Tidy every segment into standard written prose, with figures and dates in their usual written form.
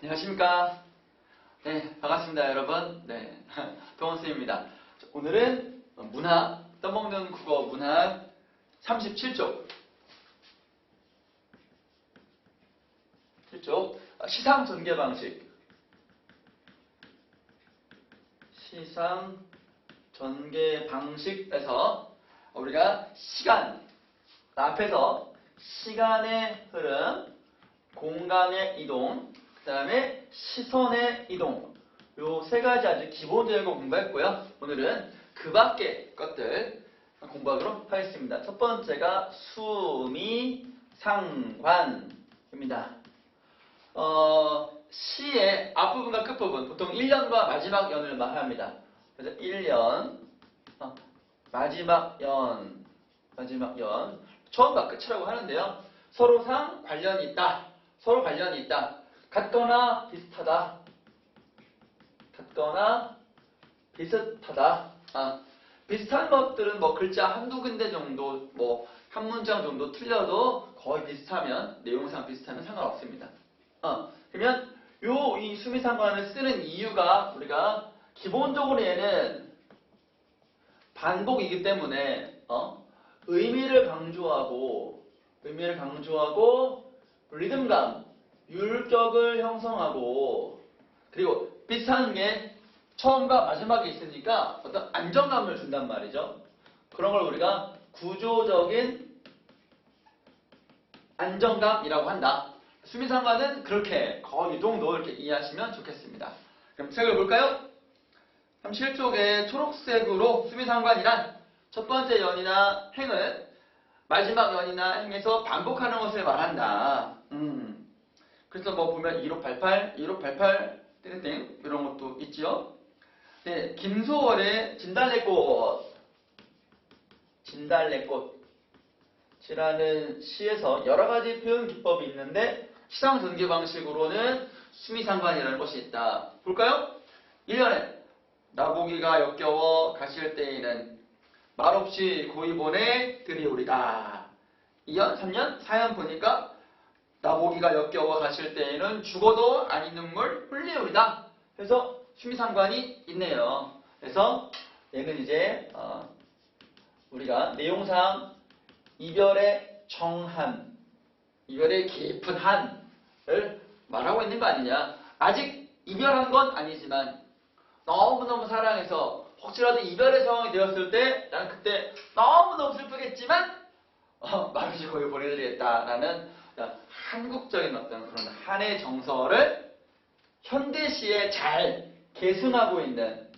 안녕하십니까. 네, 반갑습니다, 여러분. 네, 동원쌤입니다. 오늘은 문학, 떠먹는 국어 문학 37쪽. 7쪽. 시상 전개 방식. 시상 전개 방식에서 우리가 시간, 앞에서 시간의 흐름, 공간의 이동, 그 다음에 시선의 이동, 요 세 가지 아주 기본적인 거 공부했고요. 오늘은 그 밖의 것들 공부하도록 하겠습니다. 첫 번째가 수미상관입니다. 시의 앞부분과 끝부분, 보통 1년과 마지막 연을 말합니다. 그래서 1년, 마지막 연, 처음과 끝이라고 하는데요. 서로상 관련이 있다. 서로 관련이 있다. 같거나 비슷하다. 같거나 비슷하다. 비슷한 것들은 뭐 글자 한두 군데 정도, 뭐 한 문장 정도 틀려도 거의 비슷하면, 내용상 비슷하면 상관없습니다. 그러면 이 수미상관을 쓰는 이유가 우리가 기본적으로 얘는 반복이기 때문에 의미를 강조하고 리듬감, 율적을 형성하고, 그리고 비슷한 게 처음과 마지막에 있으니까 어떤 안정감을 준단 말이죠. 그런 걸 우리가 구조적인 안정감이라고 한다. 수미상관은 그렇게 거의 이 정도 이렇게 이해하시면 좋겠습니다. 그럼 책을 볼까요? 37쪽에 초록색으로 수미상관이란 첫 번째 연이나 행을 마지막 연이나 행에서 반복하는 것을 말한다. 그래서 뭐 보면 1588, 땡땡 이런 것도 있죠. 네, 김소월의 진달래꽃이라는 시에서 여러 가지 표현 기법이 있는데 시상 전개 방식으로는 수미상관이라는 것이 있다. 볼까요? 1년에 나보기가 역겨워 가실 때에는 말없이 고이보내 드리오리다. 2년, 3년, 4년 보니까 나보기가 역겨워 가실 때에는 죽어도 아니 눈물 흘리오리다. 그래서 수미상관이 있네요. 그래서 얘는 이제 우리가 내용상 이별의 정한, 이별의 깊은 한을 말하고 있는 거 아니냐. 아직 이별한 건 아니지만 너무너무 사랑해서 혹시라도 이별의 상황이 되었을 때 나는 그때 너무너무 슬프겠지만 말없이 거기 보내드리겠다라는 한국적인 어떤 그런 한의 정서를 현대시에 잘 계승하고 있는,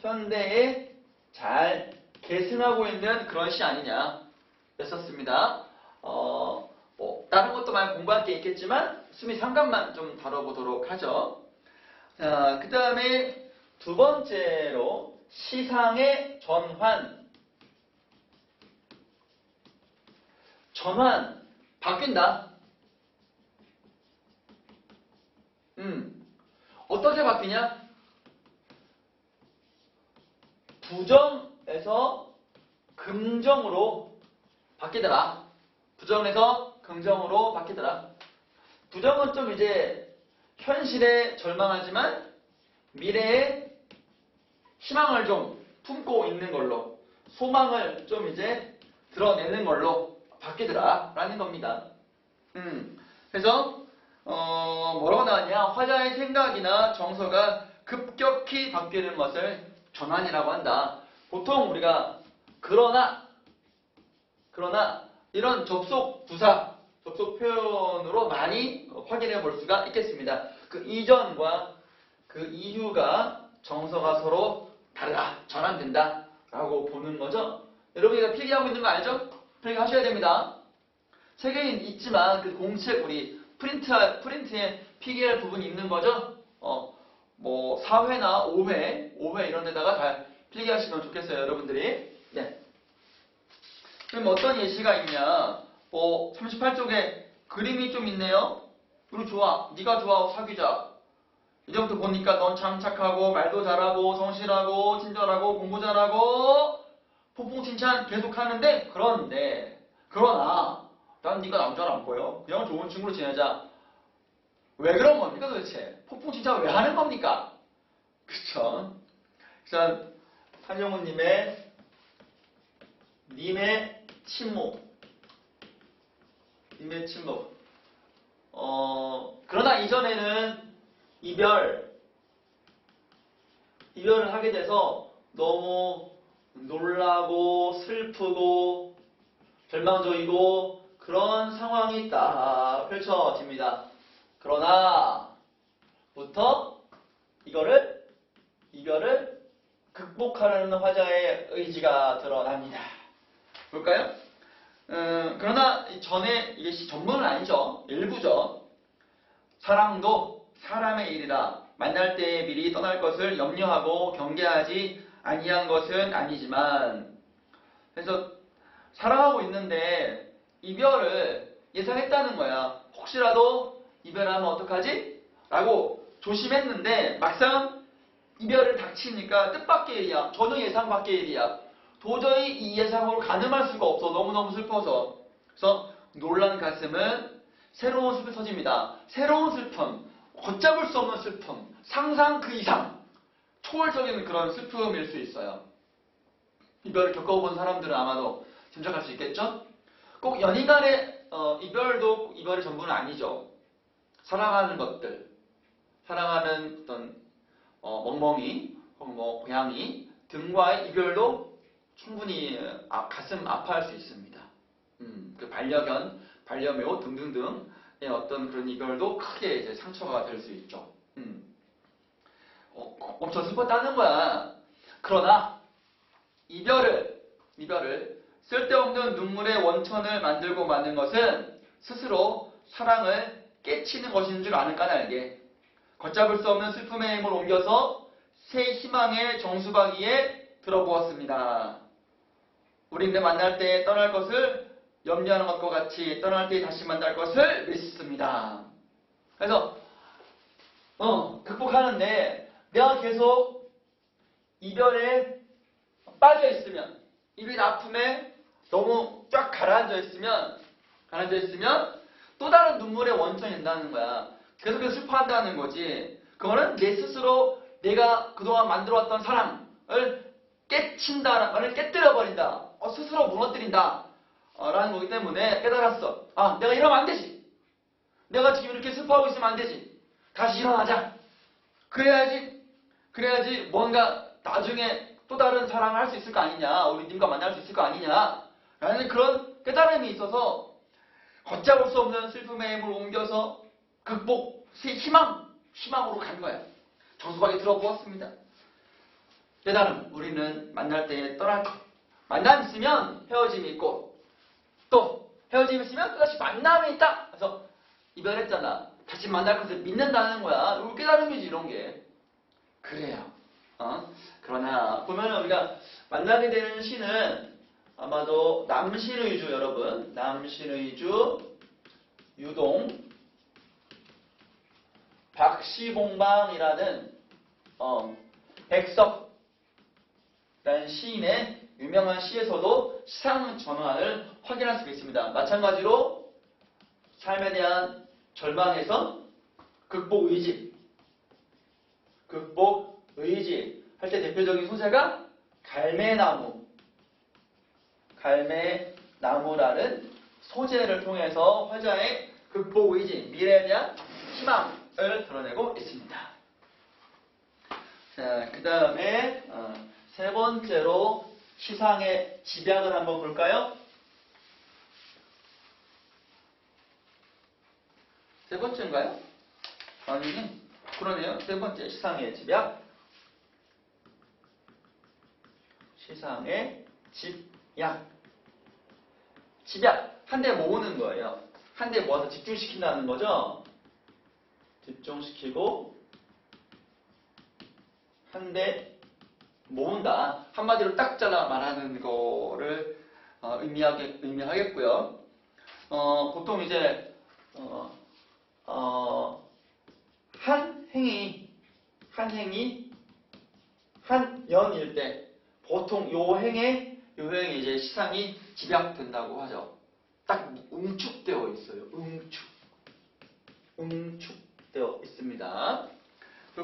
현대에 잘 계승하고 있는 그런 시 아니냐 했었습니다. 뭐 다른 것도 많이 공부할 게 있겠지만 수미상관만 좀 다뤄보도록 하죠. 그 다음에 두 번째로 시상의 전환. 전환, 바뀐다. 어떻게 바뀌냐? 부정에서 긍정으로 바뀌더라. 부정에서 긍정으로 바뀌더라. 부정은 좀 이제 현실에 절망하지만 미래에 희망을 좀 품고 있는 걸로, 소망을 좀 이제 드러내는 걸로 바뀌더라 라는 겁니다. 그래서 뭐라고 나왔냐? 화자의 생각이나 정서가 급격히 바뀌는 것을 전환이라고 한다. 보통 우리가 그러나 이런 접속 부사, 접속 표현으로 많이 확인해 볼 수가 있겠습니다. 그 이전과 그 이후가 정서가 서로 다르다, 전환된다 라고 보는 거죠. 여러분이 필기하고 있는 거 알죠? 필기하셔야 됩니다. 책에 있지만 그 공책 우리 프린트에 필기할 부분이 있는 거죠. 뭐 4회나 5회 이런 데다가 잘 필기하시면 좋겠어요, 여러분들이. 네. 그럼 어떤 예시가 있냐? 38쪽에 그림이 좀 있네요. 우리 좋아. 네가 좋아. 사귀자. 이제부터 보니까 넌 참 착하고 말도 잘하고 성실하고 친절하고 공부 잘하고 폭풍 칭찬 계속 하는데 그러나 난 네가 남자로 안 보여. 그냥 좋은 친구로 지내자. 왜 그런 겁니까 도대체? 폭풍 칭찬 왜 하는 겁니까? 그쵸? 일단 한영우님의 침묵. 그러나 이전에는 이별을 하게 돼서 너무 놀라고 슬프고 절망적이고 그런 상황이 딱 펼쳐집니다. 그러나 부터 이별을 극복하려는 화자의 의지가 드러납니다. 볼까요? 그러나 전에 이게 전부는 아니죠. 일부죠. 사랑도 사람의 일이라 만날 때에 미리 떠날 것을 염려하고 경계하지 아니한 것은 아니지만, 그래서 사랑하고 있는데 이별을 예상했다는 거야. 혹시라도 이별하면 어떡하지? 라고 조심했는데 막상 이별을 닥치니까 뜻밖의 일이야. 전혀 예상 밖의 일이야. 도저히 이 예상으로 가늠할 수가 없어. 너무너무 슬퍼서. 그래서 놀란 가슴은 새로운 슬픔이 터집니다. 새로운 슬픔, 걷잡을 수 없는 슬픔, 상상 그 이상 초월적인 그런 슬픔일 수 있어요. 이별을 겪어본 사람들은 아마도 짐작할 수 있겠죠? 꼭 연인 간의 이별도 이별이 전부는 아니죠. 사랑하는 것들, 사랑하는 어떤 멍멍이 혹은 뭐 고양이 등과의 이별도 충분히 가슴 아파할 수 있습니다. 그 반려견, 반려묘 등등등의 어떤 그런 이별도 크게 이제 상처가 될 수 있죠. 엄청 슬펐다는 거야. 그러나 이별을 쓸데없는 눈물의 원천을 만들고 마는 것은 스스로 사랑을 깨치는 것인 줄 아는 까닭에 걷잡을 수 없는 슬픔의 힘을 옮겨서 새 희망의 정수박이에 들어보았습니다. 우리는 만날 때 떠날 것을 염려하는 것과 같이 떠날 때 다시 만날 것을 믿습니다. 그래서 극복하는데 내가 계속 이별에 빠져 있으면, 이별 아픔에 너무 쫙 가라앉아 있으면 또 다른 눈물의 원천이 된다는 거야. 계속해서 슬퍼한다는 거지. 그거는 내 스스로 내가 그동안 만들어왔던 사랑을 깨친다라는, 깨뜨려버린다. 스스로 무너뜨린다. 라는 거기 때문에 깨달았어. 내가 이러면 안 되지. 내가 지금 이렇게 슬퍼하고 있으면 안 되지. 다시 일어나자. 그래야지 뭔가 나중에 또 다른 사랑을 할 수 있을 거 아니냐. 우리 님과 만날 수 있을 거 아니냐. 라는 그런 깨달음이 있어서 걷잡을 수 없는 슬픔의 힘을 옮겨서 희망으로 간 거야. 정수박에 들어보았습니다. 깨달음, 우리는 만날 때 떠날 것. 만남 있으면 헤어짐이 있고, 또 헤어짐이 있으면 또다시 만남이 있다. 그래서 이별했잖아. 다시 만날 것을 믿는다는 거야. 이거 깨달음이지, 이런 게. 그래요. 그러나 보면 우리가 만나게 되는 시는 아마도 남신의주, 여러분. 남신의주 유동 박시봉방이라는 백석이라는 시인의 유명한 시에서도 시상 전환을 확인할 수가 있습니다. 마찬가지로 삶에 대한 절망에서 극복 의지 할 때 대표적인 소재가 갈매나무라는 소재를 통해서 화자의 극복 의지, 미래에 대한 희망을 드러내고 있습니다. 자, 그 다음에 세 번째로 시상의 집약을 한번 볼까요? 세 번째인가요? 아니네. 그러네요. 세 번째 시상의 집약. 시상의 집약. 한 대 모으는 거예요. 한 대 모아서 집중시킨다는 거죠. 집중시키고 한 대 모은다. 한마디로 딱 잘라 말하는 거를 의미하겠고요. 보통 이제 한 행이 한 연일 때 보통 요 행에 이제 시상이 집약된다고 하죠. 딱 응축되어 있어요. 응축되어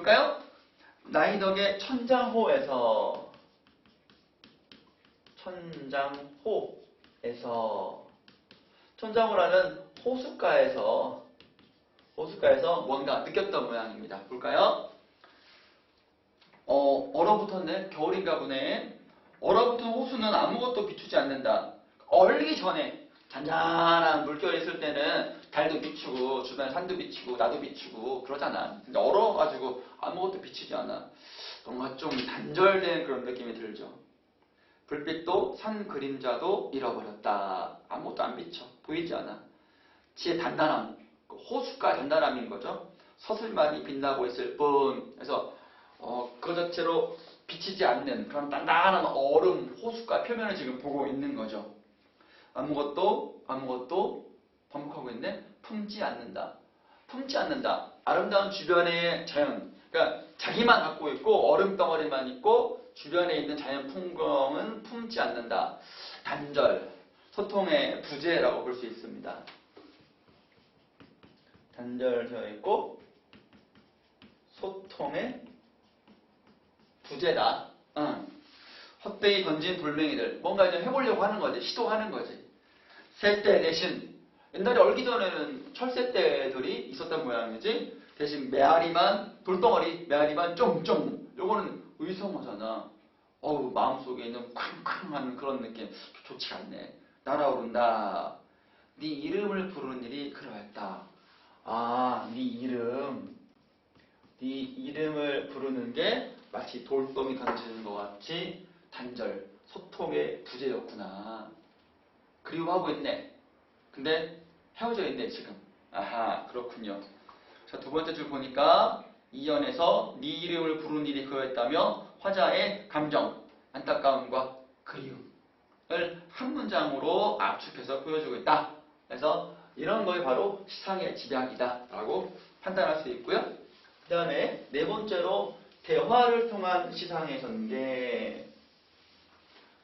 볼까요? 나의 덕에 천장호에서 천장호라는 호숫가에서 뭔가 느꼈던 모양입니다. 볼까요? 얼어붙었네. 겨울인가 보네. 얼어붙은 호수는 아무것도 비추지 않는다. 얼기 전에 잔잔한 물결이 있을 때는 달도 비추고 주변 산도 비추고 나도 비추고 그러잖아. 근데 얼어가지고 아무것도 비추지 않아. 뭔가 좀 단절된 그런 느낌이 들죠. 불빛도 산 그림자도 잃어버렸다. 아무것도 안 비쳐. 보이지 않아. 지의 단단함, 호숫가의 단단함인 거죠. 서슬만이 빛나고 있을 뿐. 그래서 그 자체로 비치지 않는 그런 단단한 얼음 호숫가 표면을 지금 보고 있는 거죠. 아무것도 반복하고 있네. 품지 않는다. 아름다운 주변의 자연. 그러니까 자기만 갖고 있고 얼음 덩어리만 있고 주변에 있는 자연 풍경은 품지 않는다. 단절, 소통의 부재라고 볼 수 있습니다. 단절되어 있고 소통의 부재다. 헛되이 던진 돌멩이들. 뭔가 이제 해보려고 하는 거지. 시도하는 거지. 쇳대 대신 옛날에 얼기 전에는 철새떼들이 있었던 모양이지. 대신 메아리만 돌덩어리, 메아리만 쫑쫑. 요거는 의성어잖아. 마음속에 있는 쾅쾅하는 그런 느낌. 좋지가 않네. 날아오른다. 네 이름을 부르는 일이 그러했다. 네 이름을 부르는 게 마치 돌덩이 던지는 것 같이 단절, 소통의 부재였구나. 그리워하고 있네. 근데 헤어져 있네 지금. 아하, 그렇군요. 자, 두 번째 줄 보니까 이연에서 네 이름을 부르는 일이 그거였다며 화자의 감정, 안타까움과 그리움을 한 문장으로 압축해서 보여주고 있다. 그래서 이런 거에 바로 시상의 집약이다 라고 판단할 수 있고요. 그 다음에 네 번째로 대화를 통한 시상의 전개.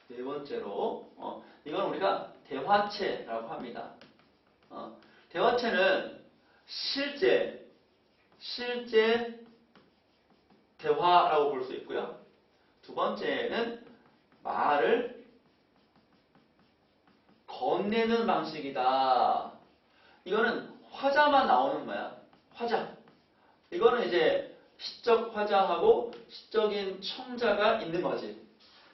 네 번째로 이건 우리가 대화체라고 합니다. 대화체는 실제 대화라고 볼 수 있고요. 두 번째는 말을 건네는 방식이다. 이거는 화자만 나오는 거야. 화자. 이거는 이제 시적 화자하고 시적인 청자가 있는 거지.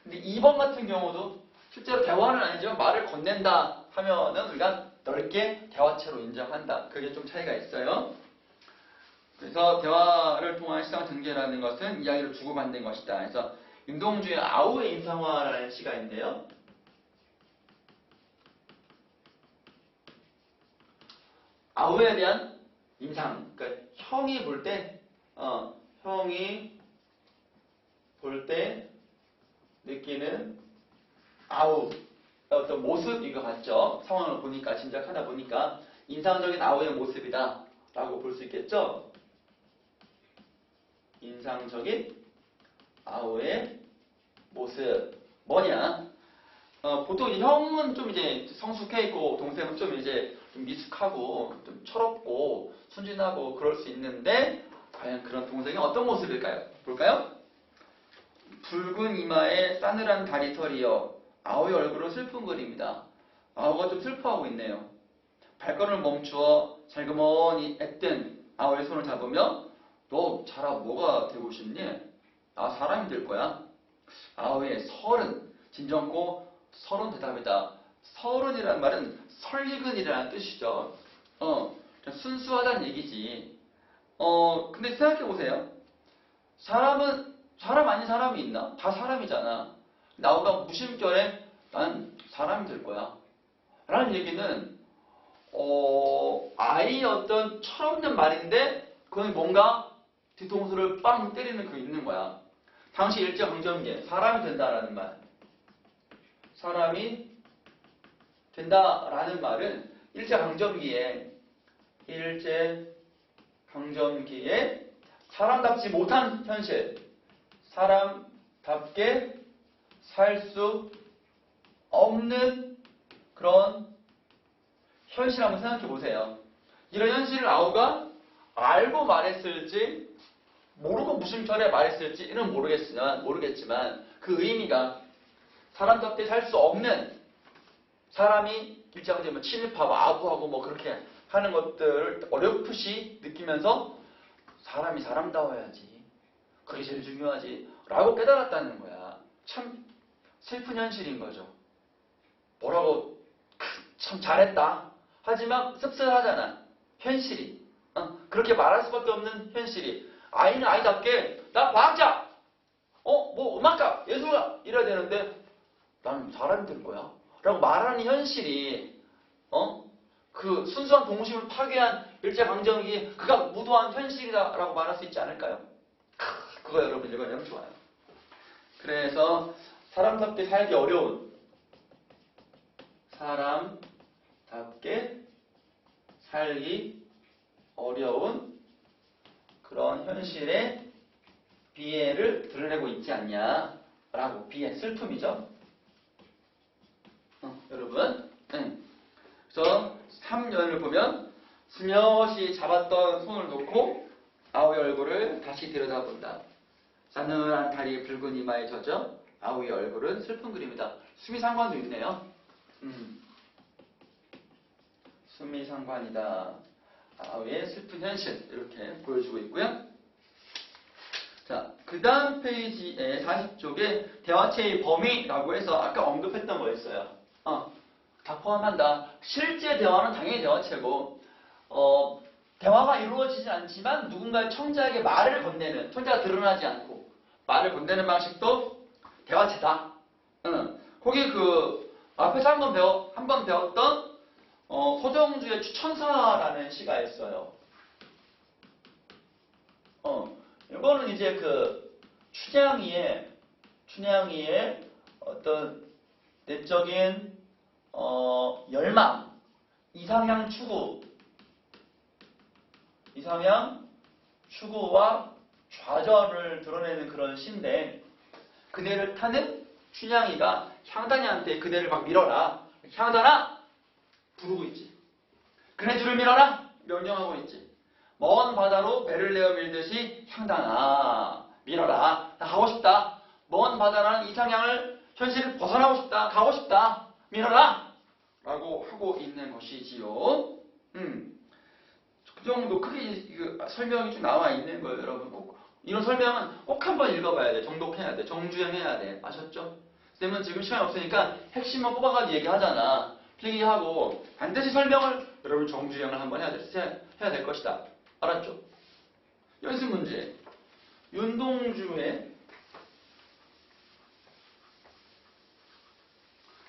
근데 2번 같은 경우도 실제로 대화는 아니지만 말을 건넨다 하면은 우리가 넓게 대화체로 인정한다. 그게 좀 차이가 있어요. 그래서 대화를 통한 시상 전개라는 것은 이야기를 주고받는 것이다. 그래서 윤동주의 아우의 인상화라는 시가 있는데요. 아우에 대한 인상. 그러니까 형이 볼 때 느끼는 아우 어떤 모습인 것 같죠. 상황을 보니까 짐작하다 보니까 인상적인 아우의 모습이다 라고 볼 수 있겠죠. 인상적인 아우의 모습 뭐냐? 보통 이제 형은 좀 이제 성숙해 있고 동생은 좀 이제 좀 미숙하고 좀 철없고 순진하고 그럴 수 있는데 과연 그런 동생이 어떤 모습일까요? 볼까요? 붉은 이마에 싸늘한 다리털이여 아우의 얼굴은 슬픈 그림이다. 아우가 좀 슬퍼하고 있네요. 발걸음을 멈추어 살그머니 애뜬 아우의 손을 잡으며 너 자라 뭐가 되고 싶니? 사람이 될 거야. 아우의 서른 진정고 서른 대답이다. 서른이라는 말은 설익은이라는 뜻이죠. 순수하다는 얘기지. 근데 생각해보세요. 사람 아닌 사람이 있나? 다 사람이잖아. 나보다 무심결에 난 사람이 될 거야. 라는 얘기는 아이의 어떤 철없는 말인데 그건 뭔가 뒤통수를 빵 때리는 그 있는 거야. 당시 일제강점기에 사람이 된다라는 말. 사람이 된다라는 말은 일제강점기에 사람답지 못한 현실, 사람답게 살 수 없는 그런 현실 한번 생각해 보세요. 이런 현실을 아우가 알고 말했을지 모르고 무슨 결에 말했을지는 모르겠지만 그 의미가 사람답게 살 수 없는 사람이 일장되면 침입하고 아부하고 뭐 그렇게 하는 것들을 어렴풋이 느끼면서 사람이 사람다워야지. 그게 제일 중요하지. 라고 깨달았다는 거야. 참 슬픈 현실인 거죠. 뭐라고 참 잘했다. 하지만 씁쓸하잖아. 현실이. 그렇게 말할 수밖에 없는 현실이. 아이는 아이답게 나 과학자, 뭐 음악가, 예술가 이래야 되는데 나는 사람이 될 거야. 라고 말하는 현실이 그 순수한 동심을 파괴한 일제강점기 그가 무도한 현실이다라고 말할 수 있지 않을까요? 그거 여러분 읽어내면 좋아요. 그래서 사람답게 살기 어려운 사람답게 살기 어려운 그런 현실의 비애를 드러내고 있지 않냐라고. 비애, 슬픔이죠. 여러분. 그래서 3년을 보면 스며시 잡았던 손을 놓고 아우의 얼굴을 다시 들여다본다. 싸늘한 다리 붉은 이마에 젖어 아우의 얼굴은 슬픈 그림이다. 수미상관도 있네요. 수미상관이다. 아우의 슬픈 현실 이렇게 보여주고 있고요. 자, 그 다음 페이지에 40쪽에 대화체의 범위라고 해서 아까 언급했던 거였어요. 다 포함한다. 실제 대화는 당연히 대화체고 대화가 이루어지진 않지만 누군가의 청자에게 말을 건네는, 청자가 드러나지 않고 말을 건네는 방식도 대화체다. 거기 그 앞에서 한번 배웠던 서정주의 추천사라는 시가 있어요. 이거는 이제 그 춘향이의 어떤 내적인 열망, 이상향 추구와 좌절을 드러내는 그런 시인데, 그대를 타는 춘향이가 향단이한테 그대를 막 밀어라, 향단아! 부르고 있지. 그네 줄을 밀어라! 명령하고 있지. 먼 바다로 배를 내어 밀듯이 향단아 밀어라. 나 가고 싶다. 먼 바다라는 이상향을 현실을 벗어나고 싶다. 가고 싶다. 밀어라. 라고 하고 있는 것이지요. 그 정도 크게 설명이 좀 나와 있는 거예요. 여러분 꼭 이런 설명은 꼭 한번 읽어봐야 돼. 정독해야 돼. 정주행해야 돼. 아셨죠? 쌤은 지금 시간이 없으니까 핵심만 뽑아가지고 얘기하잖아. 필기하고 반드시 설명을 여러분 정주행을 한번 해야 될 것이다. 알았죠? 연습 문제. 윤동주의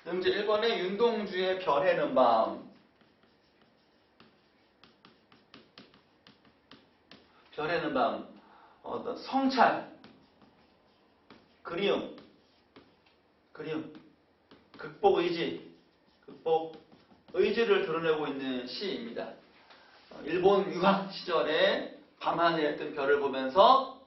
문제 1번에 윤동주의 별 해는 밤. 별 해는 밤. 어떤 성찰, 그리움, 극복 의지를 드러내고 있는 시입니다. 일본 유학 시절에 밤하늘에 뜬 별을 보면서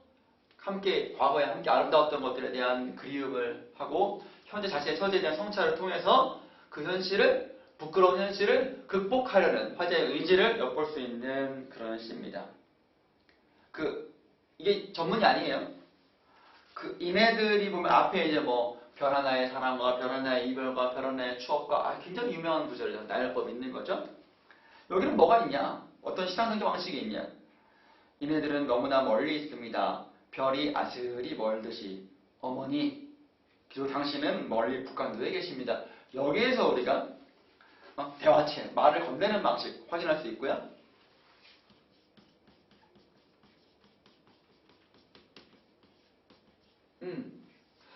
과거에 함께 아름다웠던 것들에 대한 그리움을 하고 현재 자신의 처지에 대한 성찰을 통해서 그 현실을, 부끄러운 현실을 극복하려는 화제의 의지를 엿볼 수 있는 그런 시입니다. 이게 전문이 아니에요. 이네들이 보면 앞에 이제 별 하나의 사랑과 별 하나의 이별과 별 하나의 추억과 굉장히 유명한 구절이죠. 나열법 있는 거죠. 여기는 뭐가 있냐? 어떤 시상생교 방식이 있냐? 이네들은 너무나 멀리 있습니다. 별이 아슬히 멀듯이. 어머니, 그리고 당신은 멀리 북한도에 계십니다. 여기에서 우리가 대화체, 말을 건네는 방식 확인할 수 있고요.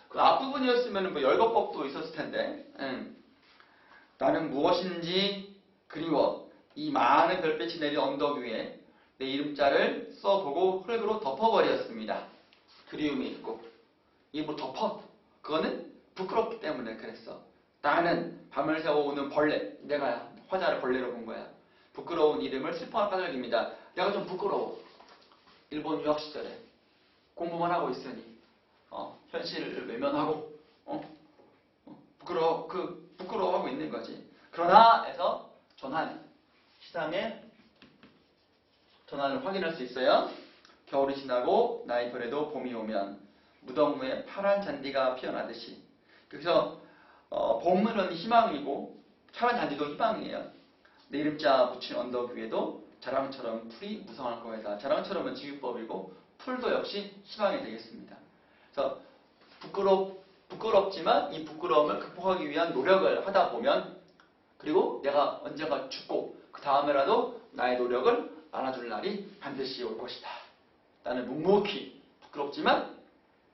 그 앞부분이었으면 열거법도 있었을 텐데. 나는 무엇인지 그리워 이 많은 별빛이 내린 언덕 위에 내 이름자를 써보고 흙으로 덮어버렸습니다. 그리움이 있고. 이게 덮어. 그거는 부끄럽기 때문에 그랬어. 나는 밤을 새워오는 벌레. 내가 화자를 벌레로 본 거야. 부끄러운 이름을 슬퍼한 까닭입니다. 내가 좀 부끄러워. 일본 유학 시절에 공부만 하고 있으니 현실을 외면하고 부끄러워하고 있는 거지. 그러나 해서 시상의 전환을 확인할 수 있어요. 겨울이 지나고 나의 별에도 봄이 오면 무덤 위에 파란 잔디가 피어나듯이. 그래서 봄은 희망이고 파란 잔디도 희망이에요. 내 이름자 붙인 언덕 위에도 자랑처럼 풀이 무성할 거이다. 자랑처럼은 지유법이고 풀도 역시 희망이 되겠습니다. 그래서 부끄럽지만 이 부끄러움을 극복하기 위한 노력을 하다 보면, 그리고 내가 언젠가 죽고 그 다음에라도 나의 노력을 알아줄 날이 반드시 올 것이다. 나는 묵묵히 부끄럽지만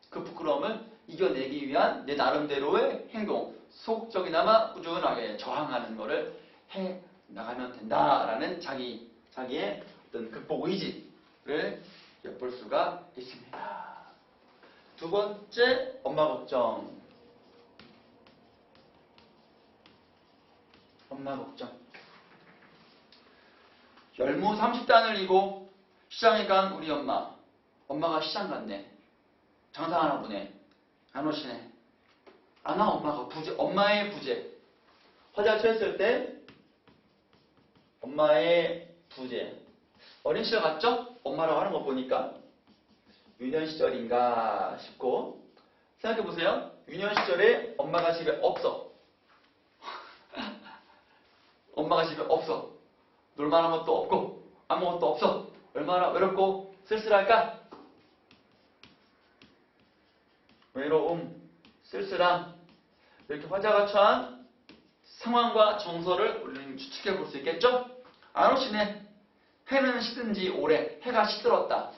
그 부끄러움을 이겨내기 위한 내 나름대로의 행동, 소극적이나마 꾸준하게 저항하는 것을 해 나가면 된다라는 자기의 어떤 극복 의지를 엿볼 수가 있습니다. 두 번째, 엄마 걱정. 엄마 걱정. 열무 30단을 이고 시장에 간 우리 엄마. 엄마가 시장 갔네. 장사하나 보네. 안 오시네. 안 와. 엄마가 엄마의 부재. 화제가 처했을 때 엄마의 부재. 어린 시절 같죠? 엄마라고 하는 거 보니까 유년 시절인가 싶고, 생각해보세요. 유년 시절에 엄마가 집에 없어. 엄마가 집에 없어. 놀만한 것도 없고 아무것도 없어. 얼마나 외롭고 쓸쓸할까? 외로움, 쓸쓸함, 이렇게 화자가 처한 상황과 정서를 우리는 추측해 볼 수 있겠죠? 안 오시네. 해는 시든지 오래. 해가 시들었다.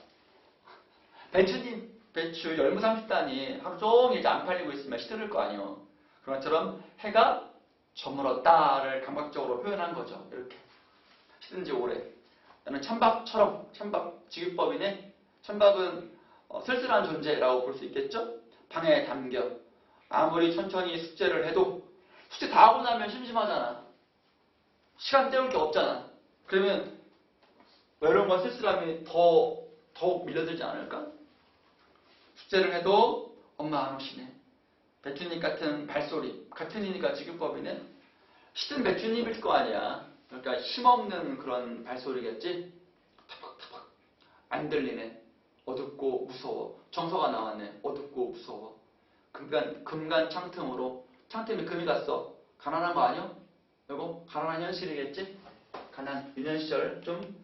배추 열무 30단이 하루 종일 이제 안 팔리고 있으면 시들을 거 아니에요. 그런 것처럼 해가 저물었다를 감각적으로 표현한 거죠. 이렇게. 시든지 오래. 나는 찬밥처럼, 찬밥, 지유법이네. 찬밥은 쓸쓸한 존재라고 볼 수 있겠죠? 방에 담겨. 아무리 천천히 숙제를 해도 숙제 다 하고 나면 심심하잖아. 시간 때울 게 없잖아. 그러면 외로움과 쓸쓸함이 더욱 밀려들지 않을까? 숙제를 해도 엄마 안 오시네. 배추잎 같은 발소리. 같은 이니까 지유법이네. 시든 배추잎일 거 아니야. 그러니까 힘없는 그런 발소리겠지? 타박타박. 안 들리네. 어둡고 무서워. 정서가 나왔네. 어둡고 무서워. 금간 창틈으로. 창틈에 금이 갔어. 가난한 거 아니야? 여보, 가난한 현실이겠지? 유년 시절 좀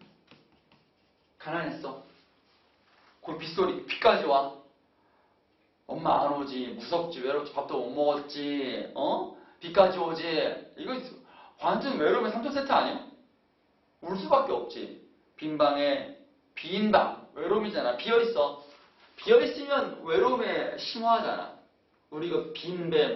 가난했어. 그 빗소리, 비까지 와. 엄마 안 오지. 무섭지. 외롭지. 밥도 못 먹었지. 비까지 오지. 이거 완전 외로움의 3종 세트 아니야? 울 수밖에 없지. 빈 방에, 빈 방. 외로움이잖아. 비어있어. 비어있으면 외로움에 심화하잖아. 우리가 빈배,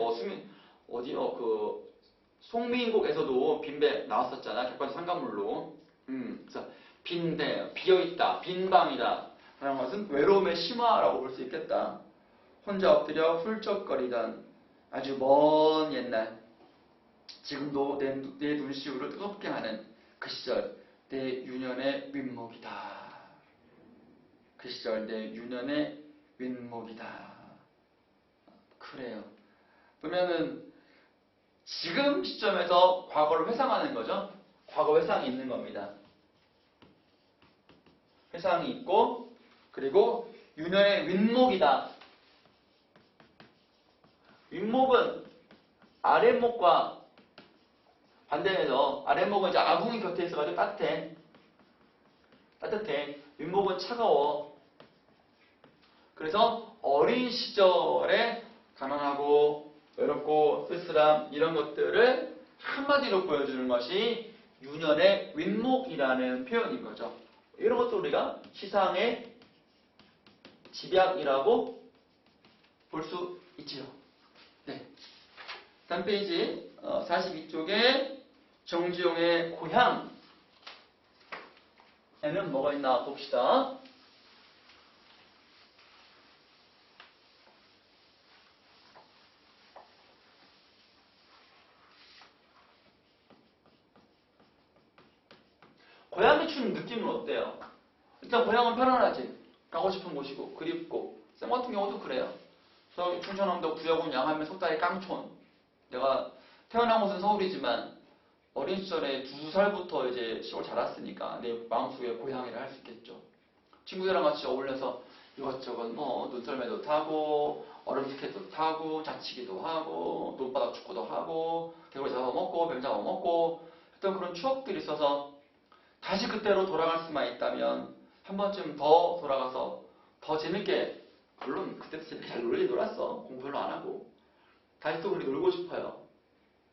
송민곡에서도 빈배 나왔었잖아. 객관적 상관물로. 그래서 빈배, 비어있다, 빈방이다. 라는 것은 외로움의 심화라고 볼 수 있겠다. 혼자 엎드려 훌쩍거리던 아주 먼 옛날, 지금도 내 눈시울을 뜨겁게 하는 그 시절, 내 유년의 윗목이다. 그 시절 내 유년의 윗목이다. 그래요. 그러면은 지금 시점에서 과거를 회상하는 거죠. 과거 회상이 있는 겁니다. 회상이 있고, 그리고 유년의 윗목이다. 윗목은 아랫목과 반대해서, 아랫목은 이제 아궁이 곁에 있어가지고 따뜻해. 윗목은 차가워. 그래서 어린 시절에 가난하고 외롭고 쓸쓸함, 이런 것들을 한마디로 보여주는 것이 유년의 윗목이라는 표현인 거죠. 이런 것도 우리가 시상의 집약이라고 볼 수 있지요. 네. 다음 페이지 42쪽에 정주영의 고향에는 뭐가 있나 봅시다. 고향에 추는 느낌은 어때요? 일단 고향은 편안하지. 가고 싶은 곳이고 그립고. 쌤 같은 경우도 그래요. 저기 충청남도 구역은 양암의 속다의 깡촌. 내가 태어난 곳은 서울이지만 어린 시절에 2살부터 이제 시골 자랐으니까 내 마음속에 고향이라 할 수 있겠죠. 친구들이랑 같이 어울려서 이것저것 뭐 눈썰매도 타고 얼음 스케이트도 타고 자치기도 하고 눈바닥 축구도 하고 개구리 잡아먹고 뱀 잡아먹고 했던 그런 추억들이 있어서 다시 그때로 돌아갈 수만 있다면 한 번쯤 더 돌아가서 더 재밌게, 물론 그때도 재밌게 잘 놀았어. 공부 별로 안 하고 다시 또 우리 놀고 싶어요.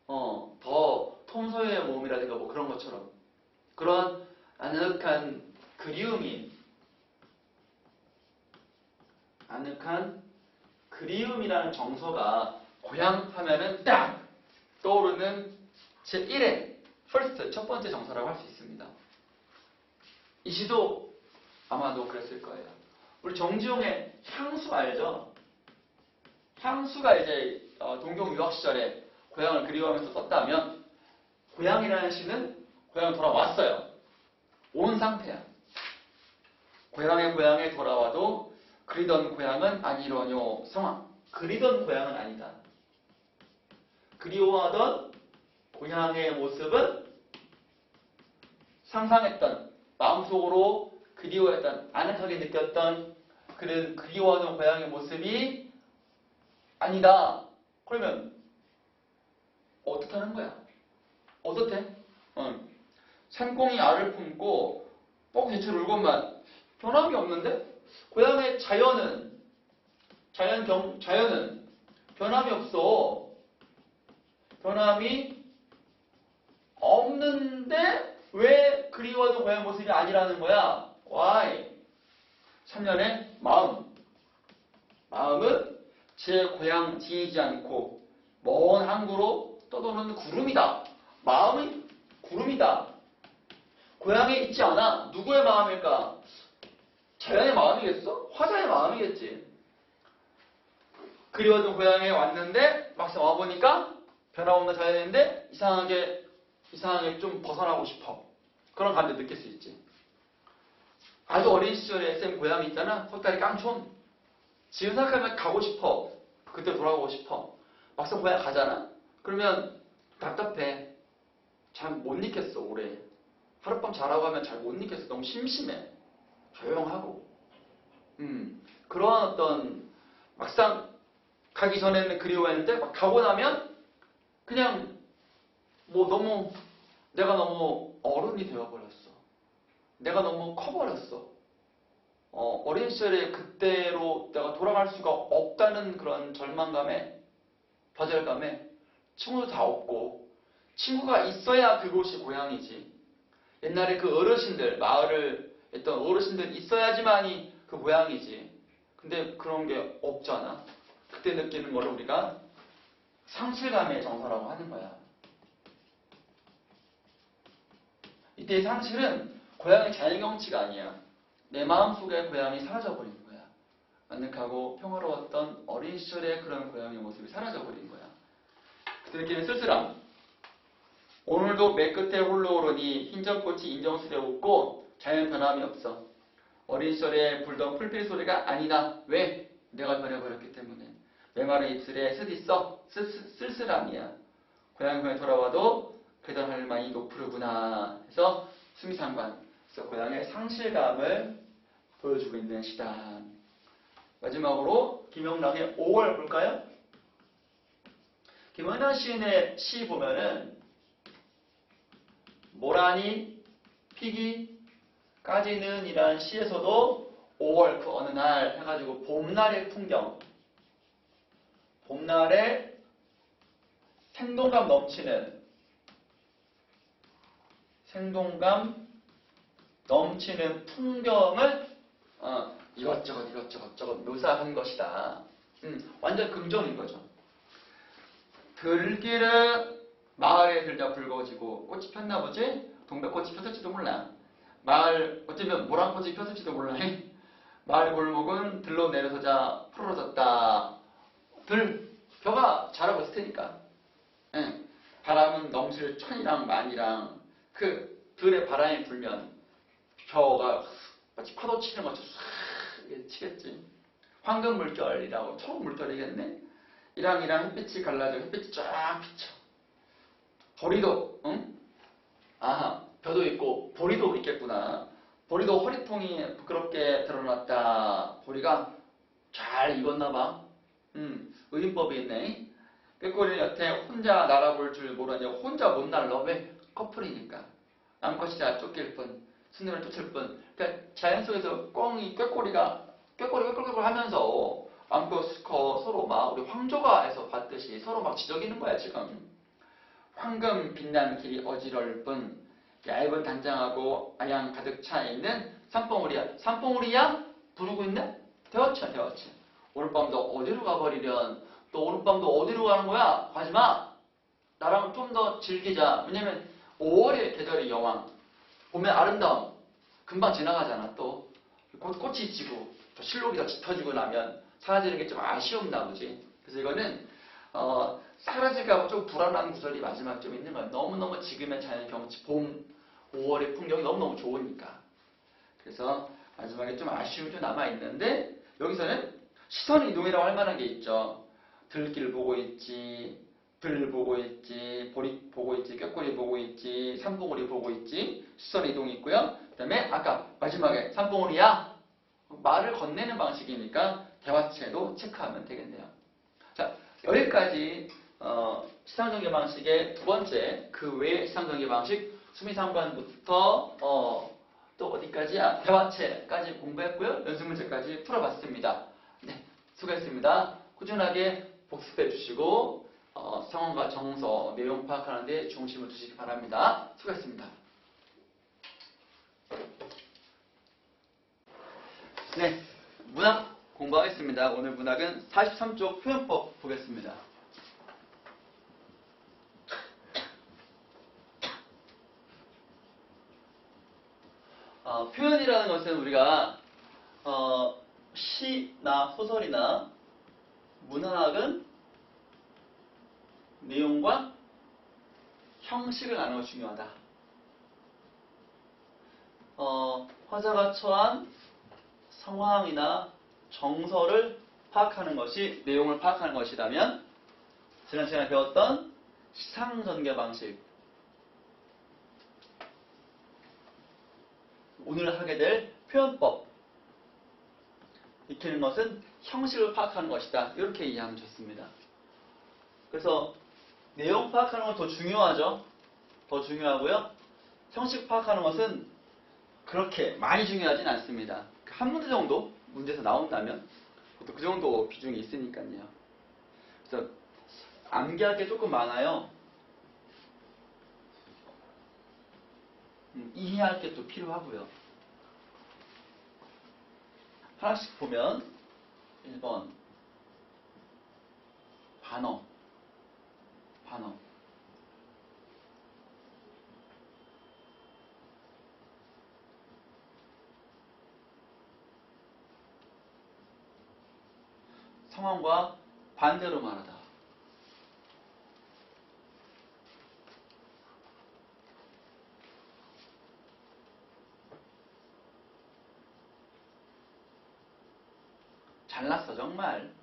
더 톰 소여의 모험이라든가 뭐 그런 것처럼 그런 아늑한 그리움이라는 정서가 고향 하면은 딱 떠오르는 제1의 first 첫 번째 정서라고 할 수 있습니다. 이 시도 아마도 그랬을 거예요. 우리 정지용의 향수 알죠? 향수가 이제 동경 유학 시절에 고향을 그리워하면서 썼다면 고향이라는 시는 고향 돌아왔어요. 온 상태야. 고향에 돌아와도 그리던 고향은 아니로뇨 상황. 그리던 고향은 아니다. 그리워하던 고향의 모습은 상상했던, 마음속으로 그리워했던, 아늑하게 느꼈던 그런 그리워하는 고향의 모습이 아니다. 그러면 어떻게 하는 거야? 어떻게? 산공이 알을 품고 뻑 대체로 울고만 변함이 없는데? 고향의 자연은 변함이 없어. 변함이 없는데 왜 그리워하던 고향 모습이 아니라는 거야? Why? 3년의 마음은 제 고향 지니지 않고 먼 항구로 떠도는 구름이다. 마음이 구름이다. 고향에 있지 않아. 누구의 마음일까? 자연의 마음이겠어? 화자의 마음이겠지. 그리워던 고향에 왔는데 막상 와보니까 변함없는 자연인데 이상하게 좀 벗어나고 싶어. 그런 감정 느낄 수 있지. 아주 어린 시절에 쌤 고향이 있잖아. 헛다리 깡촌. 지금 생각하면 가고 싶어. 그때 돌아가고 싶어. 막상 고향 가잖아. 그러면 답답해. 잘 못 있겠어 오래. 하룻밤 자라고 하면 잘 못 있겠어. 너무 심심해. 조용하고. 그런 어떤 막상 가기 전에는 그리워했는데 막 가고 나면 그냥 뭐 내가 너무 어른이 되어버렸어. 내가 너무 커버렸어. 어린 시절에 그때로 내가 돌아갈 수가 없다는 그런 절망감에, 좌절감에 친구도 다 없고, 친구가 있어야 그곳이 고향이지. 옛날에 그 어르신들, 마을을 했던 어르신들 있어야지만이 그 고향이지. 근데 그런 게 없잖아. 그때 느끼는 걸 우리가 상실감의 정서라고 하는 거야. 이때의 상실은 고향의 자연경치가 아니야. 내 마음속에 고향이 사라져버린 거야. 아늑하고 평화로웠던 어린 시절의 그런 고향의 모습이 사라져버린 거야. 그때 느끼는 쓸쓸함. 오늘도 맨끝에 홀로 오르니 흰전꽃이 인정스레 웃고 자연 변함이 없어. 어린 시절에 불던 풀필 소리가 아니다. 왜? 내가 변해버렸기 때문에. 메마른 입술에 스 있어. 쓸쓸함이야. 고향에 돌아와도 그던 할머니 노푸르구나 해서 수미상관. 그래서 고향의 상실감을 보여주고 있는 시다. 마지막으로 김영락의 5월 볼까요? 김영락 시인의 시 보면은 모란이 피기까지는 이란 시에서도 5월 그 어느 날 해가지고 봄날의 풍경, 봄날의 생동감 넘치는 풍경을 이것저것 묘사한 것이다. 완전 긍정인 거죠. 들길은 마을에 들다 붉어지고 꽃이 폈나 보지? 동백꽃이 폈을지도 몰라. 마을 어쩌면 모란꽃이 폈을지도 몰라. 마을 골목은 들로 내려서자 푸르러졌다. 벼가 자라고 있을 테니까. 바람은 넘칠 천이랑 만이랑 그 들에 바람이 불면 벼가 마치 파도 치는 것처럼 싹 치겠지. 황금 물결이라고 초록 물결이겠네. 이랑이랑 햇빛이 갈라져 햇빛이 쫙 비쳐. 보리도, 벼도 있고 보리도 있겠구나. 보리도 허리통이 부끄럽게 드러났다. 보리가 잘 익었나 봐. 의인법이 있네. 꾀꼬리 여태 혼자 날아볼 줄 모르니 혼자 못 날라. 왜? 커플이니까. 암컷이 다 쫓길 뿐, 순으로 쫓을 뿐. 그러니까 자연 속에서 꽁이 꾀꼬리가 꾀꼬리 하면서 암컷 수컷 서로 막 우리 황조가에서 봤듯이 서로 막 지저귀는 거야 지금. 황금 빛나는 길이 어지러울 뿐, 얇은 단장하고 아양 가득 차 있는 산봉우리야. 산봉우리야? 부르고 있네? 되었지. 오늘 밤도 어디로 가버리련? 또 오늘 밤도 어디로 가는 거야? 가지마. 나랑 좀 더 즐기자. 왜냐면 5월의 계절이 여왕. 봄의 아름다움. 금방 지나가잖아 또. 꽃이 지고 또 실록이 더 짙어지고 나면 사라지는 게 좀 아쉬웠나 보지. 그래서 이거는 사라질까 봐 좀 불안한 구절이 마지막 좀 있는 거야. 너무너무 지금의 자연 경치, 봄, 5월의 풍경이 너무너무 좋으니까. 그래서 마지막에 좀 아쉬움이 좀 남아있는데 여기서는 시선 이동이라고 할 만한 게 있죠. 들길 보고 있지, 들 보고 있지, 보리 보고 있지, 꾀꼬리 보고 있지, 산봉우리 보고 있지. 시선 이동이 있고요. 그 다음에 아까 마지막에 산봉우리야? 말을 건네는 방식이니까 대화체도 체크하면 되겠네요. 자, 여기까지 시상전개 방식의 두 번째, 그 외의 시상전개 방식 수미상관부터 또 어디까지야? 대화체까지 공부했고요. 연습문제까지 풀어봤습니다. 네, 수고했습니다. 꾸준하게 복습해 주시고 상황과 정서, 내용 파악하는 데 중심을 두시기 바랍니다. 수고했습니다. 네, 문학 공부하겠습니다. 오늘 문학은 43쪽 표현법 보겠습니다. 표현이라는 것은 우리가 시나 소설이나 문학은 내용과 형식을 아는 것이 중요하다. 화자가 처한 상황이나 정서를 파악하는 것이 내용을 파악하는 것이라면 지난 시간에 배웠던 시상전개 방식, 오늘 하게 될 표현법, 익히는 것은 형식을 파악하는 것이다. 이렇게 이해하면 좋습니다. 그래서 내용 파악하는 건 더 중요하죠. 더 중요하고요. 형식 파악하는 것은 그렇게 많이 중요하진 않습니다. 한 문제 정도 문제에서 나온다면 그 정도 비중이 있으니까요. 그래서 암기할 게 조금 많아요. 이해할 게 또 필요하고요. 하나씩 보면 1번 반어 상황과 반대로 말하다. 잘났어 정말.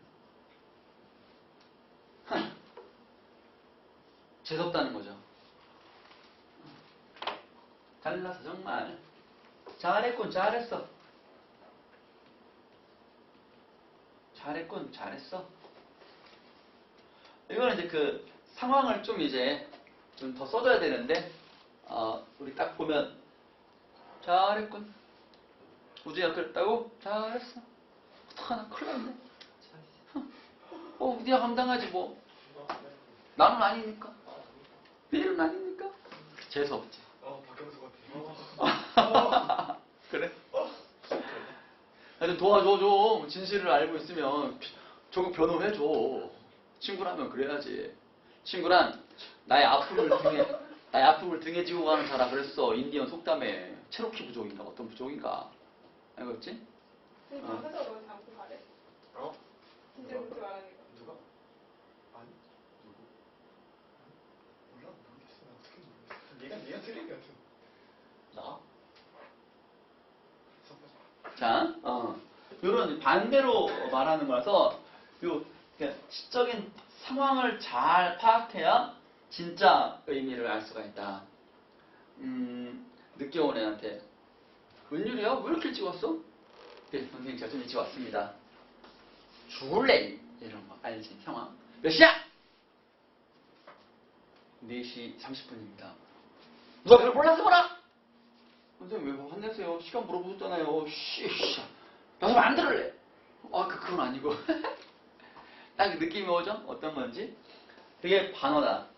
재수없다는 거죠. 잘났어 정말. 잘했군 잘했어. 잘했군 잘했어. 이거는 이제 그 상황을 좀 이제 좀 더 써줘야 되는데 우리 딱 보면 잘했군. 우주야 그랬다고? 잘했어. 어떡하나 큰일 났네. 네가 감당하지 뭐. 나는 아니니까. 얘는 아니니까. 재수없지. 박경수 같아. 그래? 좀 도와줘 좀. 진실을 알고 있으면 조금 변호해줘. 친구라면 그래야지. 친구란 나의 아픔을 등에 지고 가는 사람. 그랬어. 인디언 속담에 체로키 부족인가 어떤 부족인가 알겠지? 그러니까 회사가 너무 잘못 말해? 진짜 그렇게 말하니까. 누가? 아니? 누구? 몰라 모르겠어. 나 어떻게 모르겠어. 얘가 틀린 것 같은. 나? 자, 요런 반대로 말하는 거라서 요 시적인 상황을 잘 파악해야 진짜 의미를 알 수가 있다. 늦게 온 애한테 웬일이야? 왜 이렇게 일찍 왔어? 네, 선생님 제가 좀 일찍 왔습니다. 죽을래? 이런 거 알지? 상황. 몇 시야? 4시 30분입니다. 누가 그걸 몰라서 뭐라? 선생님 왜 화내세요? 시간 물어보셨잖아요. 씨. 나서 안 들을래? 그건 아니고. 딱 느낌이 오죠? 어떤 건지? 되게 반어다.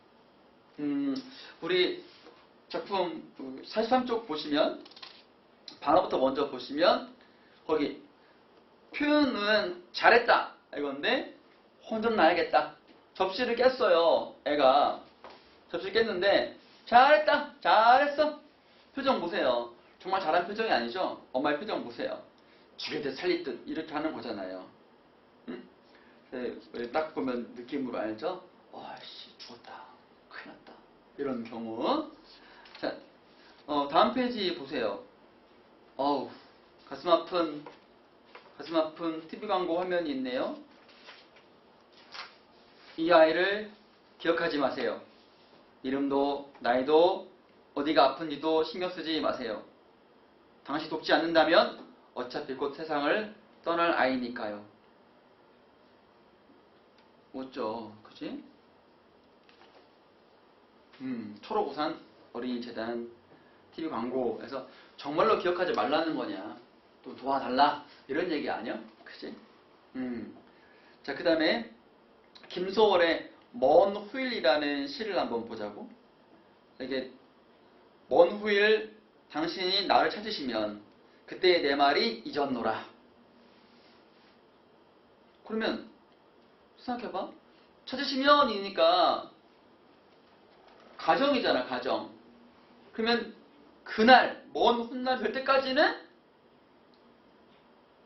우리 작품 43쪽 보시면, 반어부터 먼저 보시면, 거기, 표현은 잘했다. 이건데, 혼좀 나야겠다. 접시를 깼어요. 애가. 접시를 깼는데, 잘했다. 잘했어. 표정 보세요. 정말 잘한 표정이 아니죠? 엄마의 표정 보세요. 죽일 듯 살릴 듯 이렇게 하는 거잖아요. 응? 딱 보면 느낌으로 알죠? 씨, 죽었다. 큰일 났다. 이런 경우. 자, 다음 페이지 보세요. 가슴 아픈 TV 광고 화면이 있네요. 이 아이를 기억하지 마세요. 이름도, 나이도, 어디가 아픈지도 신경 쓰지 마세요. 당시 돕지 않는다면 어차피 곧 세상을 떠날 아이니까요. 멋져, 그지? 초록우산 어린이재단 TV 광고에서 정말로 기억하지 말라는 거냐? 또 도와달라 이런 얘기 아니야? 그지? 자, 그 다음에 김소월의 먼 후일이라는 시를 한번 보자고. 이게 먼 후일 당신이 나를 찾으시면 그때 내 말이 잊었노라. 그러면 생각해봐. 찾으시면이니까 가정이잖아, 가정. 그러면 그날, 먼 훗날 될 때까지는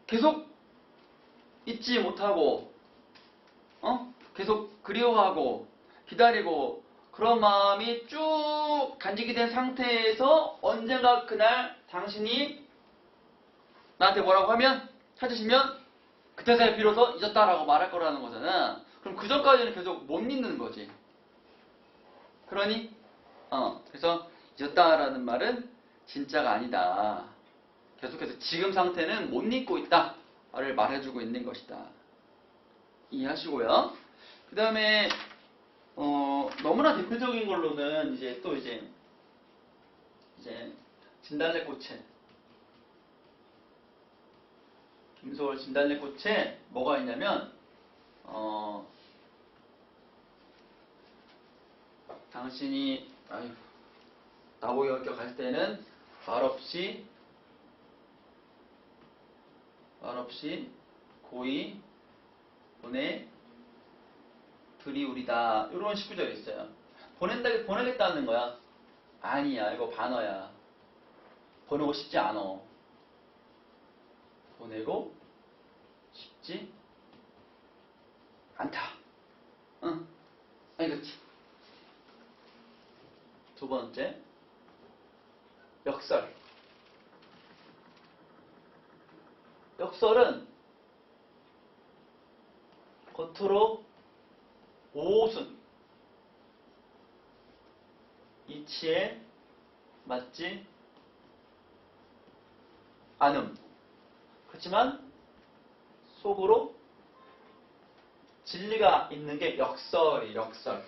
계속 잊지 못하고, 계속 그리워하고, 기다리고, 그런 마음이 쭉 간직이 된 상태에서 언젠가 그날 당신이 나한테 뭐라고 하면, 찾으시면, 그때서야 비로소 잊었다라고 말할 거라는 거잖아. 그럼 그 전까지는 계속 못 잊는 거지. 그러니, 그래서 잊었다라는 말은 진짜가 아니다. 계속해서 지금 상태는 못 잊고 있다를 말해주고 있는 것이다. 이해하시고요. 그 다음에, 너무나 대표적인 걸로는 이제 진달래꽃에, 김소월 진달래꽃에 뭐가 있냐면, 당신이, 나보기 갈 때는 말없이 고이 보내드리우리다. 이런 19절이 있어요. 보내겠다는 거야. 아니야, 이거 반어야. 보내고 싶지 않어. 보내고 싶지 않다. 응. 그치. 두 번째, 역설. 역설은 겉으로 오순, 이치에 맞지 않음. 그렇지만 속으로 진리가 있는 게 역설이 역설.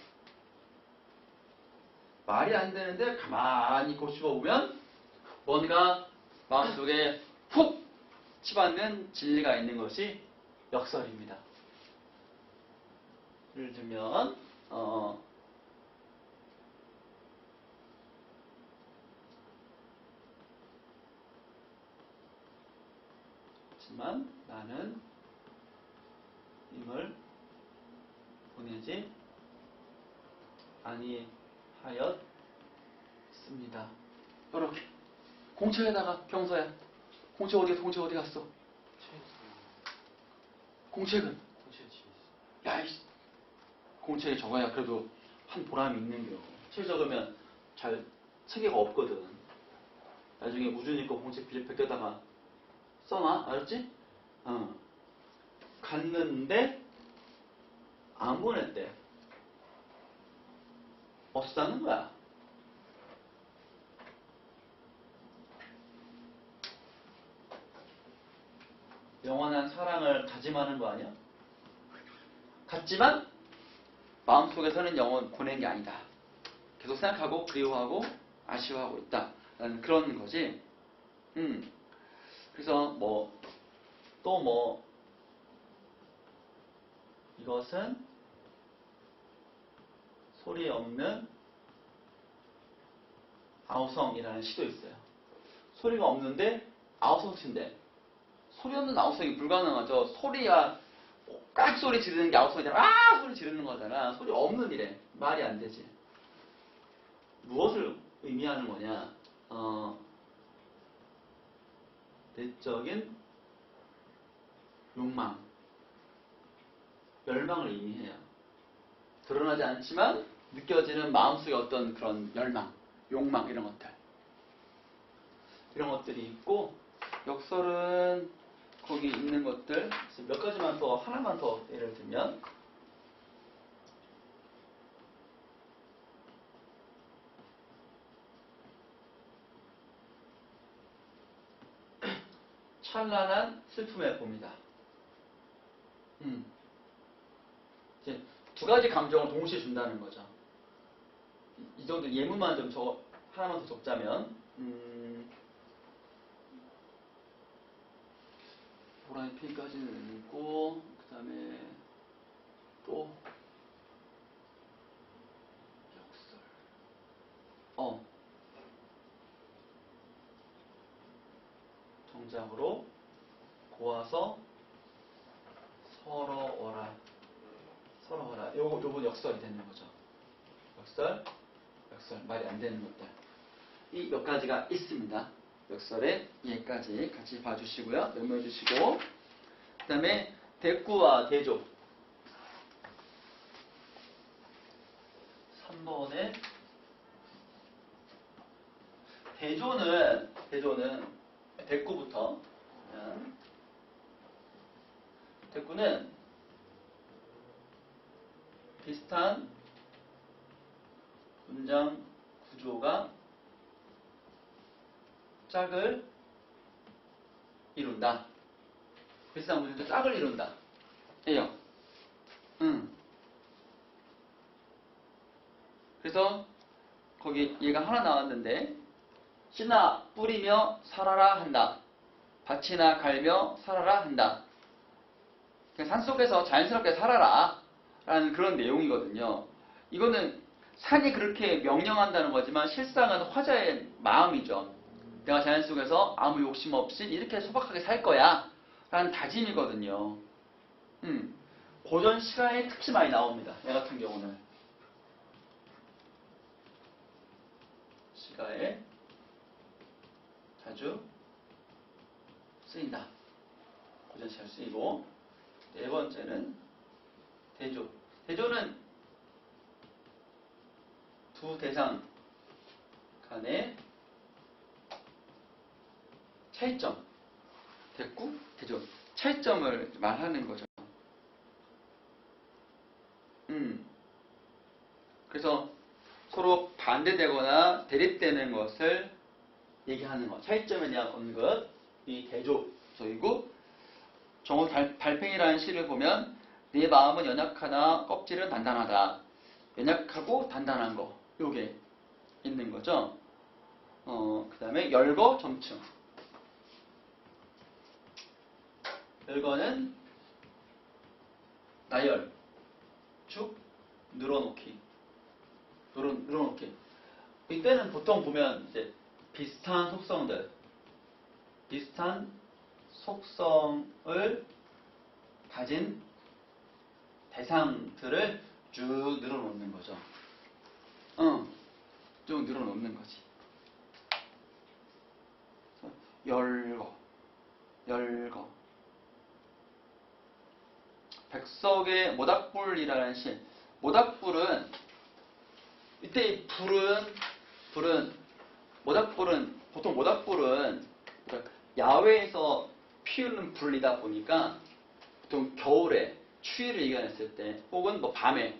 말이 안 되는데 가만히 있고 씹어보면 뭔가 마음속에 훅 치받는 진리가 있는 것이 역설입니다. 예를 들면 하지만 나는 임을 보내지 아니하였습니다. 이렇게 공책에다가 경서야. 공책 어디 갔어? 공책 어디 갔어? 공책은? 공책 집에 있어. 야, 공책에 적어야 그래도 한 보람이 있는 겨. 책 적으면 잘 체계가 없거든. 나중에 우준이 거 공책 벗겨다가 써놔. 알았지? 갔는데 안 보냈대. 없다는 거야. 영원한 사랑을 다짐하는 거 아니야? 같지만 마음속에서는 영원 보낸 게 아니다. 계속 생각하고 그리워하고 아쉬워하고 있다. 라는 그런 거지. 그래서 또 이것은 소리 없는 아우성이라는 시도 있어요. 소리가 없는데 아우성인데 소리 없는 아우성이 불가능하죠. 소리야 깍 소리 지르는 게 아우성이잖아. 아 소리 지르는 거잖아. 소리 없는 이래. 말이 안 되지. 무엇을 의미하는 거냐? 내적인 욕망, 멸망을 의미해요. 드러나지 않지만 느껴지는 마음속의 어떤 그런 열망, 욕망 이런 것들. 이런 것들이 있고 역설은 거기 있는 것들 몇 가지만 더 하나만 더 예를 들면 찬란한 슬픔의 봄이다. 이제 두 가지 감정을 동시에 준다는 거죠. 이 정도 예문만 좀 하나만 더 적자면 보라의 피까지는 있고 그 다음에 또 역설 정작으로 고와서 서러워라 요건 역설이 되는 거죠. 역설 말이 안 되는 것들 이 몇 가지가 있습니다. 역설에 얘까지 같이 봐주시고요. 메모해 주시고 그 다음에 대꾸와 대조 3번에 대조는 대꾸부터 대꾸는 비슷한 문장 구조가 짝을 이룬다. 비슷한 문장도 짝을 이룬다. 예요. 그래서 거기 얘가 하나 나왔는데 씨나 뿌리며 살아라 한다. 밭이나 갈며 살아라 한다. 산속에서 자연스럽게 살아라 라는 그런 내용이거든요. 이거는 산이 그렇게 명령한다는 거지만 실상은 화자의 마음이죠. 내가 자연 속에서 아무 욕심 없이 이렇게 소박하게 살 거야 라는 다짐이거든요. 고전 시가에 특히 많이 나옵니다. 얘 같은 경우는 시가에 자주 쓰인다. 고전 시가에 쓰이고 네 번째는 대조. 대조는 두 대상 간의 차이점. 대꾸, 대조. 차이점을 말하는 거죠. 그래서 서로 반대되거나 대립되는 것을 얘기하는 것. 차이점에 대한 언급. 이 대조적이고 정호 달팽이라는 시를 보면 내 마음은 연약하나 껍질은 단단하다. 연약하고 단단한 거. 요게 있는 거죠. 그 다음에 열거 점층. 열거는 나열, 축, 늘어놓기. 늘어놓기. 이때는 보통 보면 이제 비슷한 속성을 가진 대상들을 쭉 늘어놓는 거죠. 쭉 늘어놓는 거지. 열거. 백석의 모닥불이라는 시. 모닥불은 이때 보통 모닥불은 야외에서 피우는 불이다 보니까 보통 겨울에 추위를 이겨냈을 때 혹은 뭐 밤에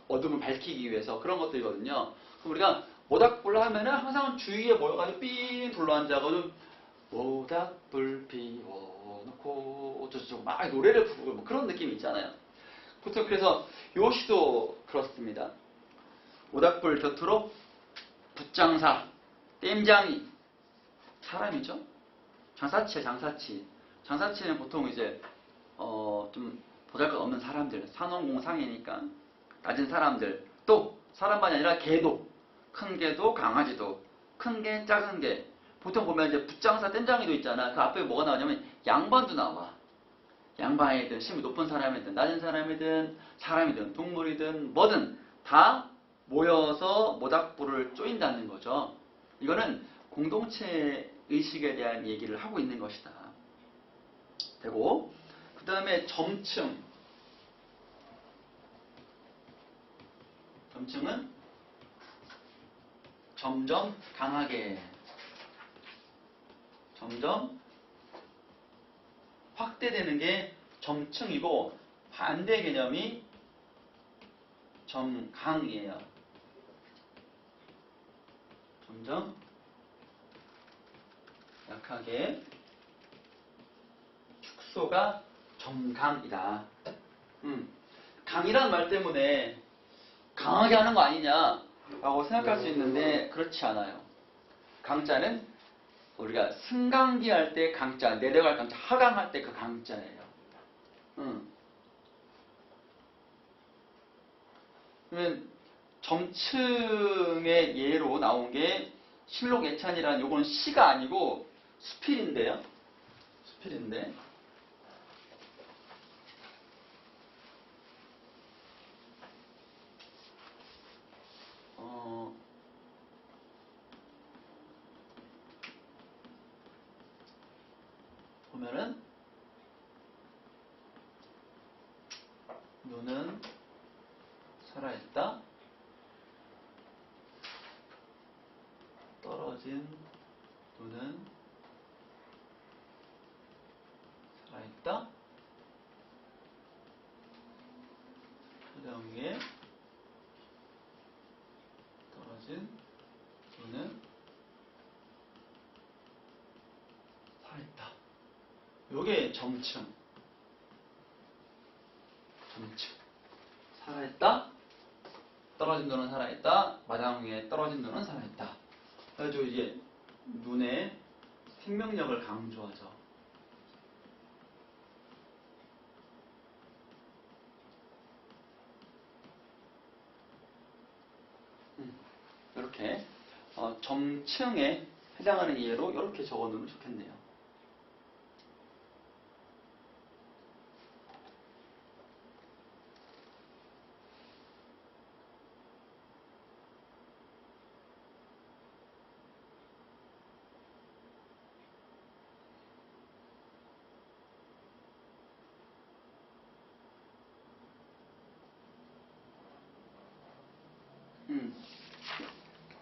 어둠을 밝히기 위해서 그런 것들이거든요. 그럼 우리가 모닥불 하면은 항상 주위에 모여가지고 삥 둘러앉아가지고 모닥불 피워놓고 가지고 막 노래를 부르고 뭐 그런 느낌이 있잖아요. 보통 그래서 요 시도 그렇습니다. 모닥불 곁으로 붓장사, 땜장이 사람이죠. 장사치야 장사치. 장사치는 보통 이제 좀 보잘것없는 사람들, 산업공상이니까 낮은 사람들, 또 사람만이 아니라 개도, 큰 개도 강아지도, 큰 개, 작은 개. 보통 보면 이제 붓장사, 땜장이도 있잖아. 그 앞에 뭐가 나오냐면 양반도 나와. 양반이든 심이 높은 사람이든 낮은 사람이든 사람이든 동물이든 뭐든 다 모여서 모닥불을 쪼인다는 거죠. 이거는 공동체 의식에 대한 얘기를 하고 있는 것이다. 되고, 그 다음에 점층. 점층은 점점 강하게, 점점 확대되는 게 점층이고, 반대 개념이 점강이에요. 점점 약하게, 축소가 점강이다. 강이라는 말 때문에 강하게 하는 거 아니냐라고 생각할 수 있는데 그렇지 않아요. 강자는 우리가 승강기 할 때 강자, 내려갈 강자, 하강할 때 그 강자예요. 그러면 점층의 예로 나온 게 실록예찬이라는 요건 시가 아니고 수필인데요. 수필인데 보면은 눈은 살아있다. 떨어진 눈은 살아있다. 표정 위에 떨어진 눈은 살아있다. 요게 점층. 점층. 살아있다. 떨어진 눈은 살아있다. 마당 위에 떨어진 눈은 살아있다. 그래가지고 이제 눈의 생명력을 강조하죠. 이렇게 점층에 해당하는 예로 이렇게 적어놓으면 좋겠네요.